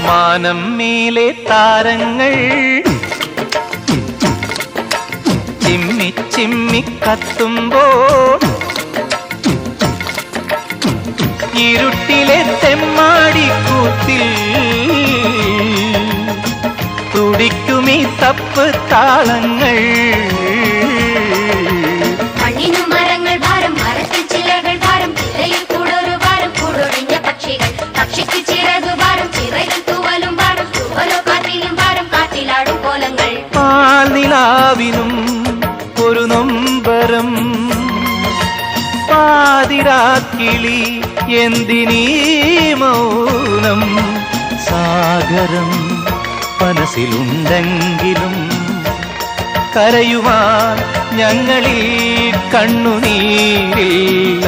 മാനം മേലെ താരങ്ങൾ ചിമ്മി ചിമ്മി കത്തുമ്പോൾ ഇരുട്ടിലെ തെമ്മാടിക്കൂത്തിൽ തുടിക്കുമീ തപ്പ് താളങ്ങൾ. മണ്ണിനു മരങ്ങൾ ഭാരം, മരത്തിൽ ചിലകൾ ഭാരം, ചില്ലയിൽ കൂടൊരു ഭാരം, കൂടൊഴിഞ്ഞ പക്ഷികൾ, പക്ഷിക്ക് ചിറകു ഭാരം, ചിറകിൽ തൂവലും ഭാരം, തൂവലോ കാറ്റിലും ഭാരം, കാറ്റിലാടും കോലങ്ങൾ. പാൽനിലാവിനും ഒരു നൊമ്പരം, പാതിരാക്കിളി എന്തിനീ മൗനം. സാഗരം മനസ്സിലുണ്ടെങ്കിലും കരയുവാൻ ഞങ്ങളിൽ കണ്ണുനീരില്ല.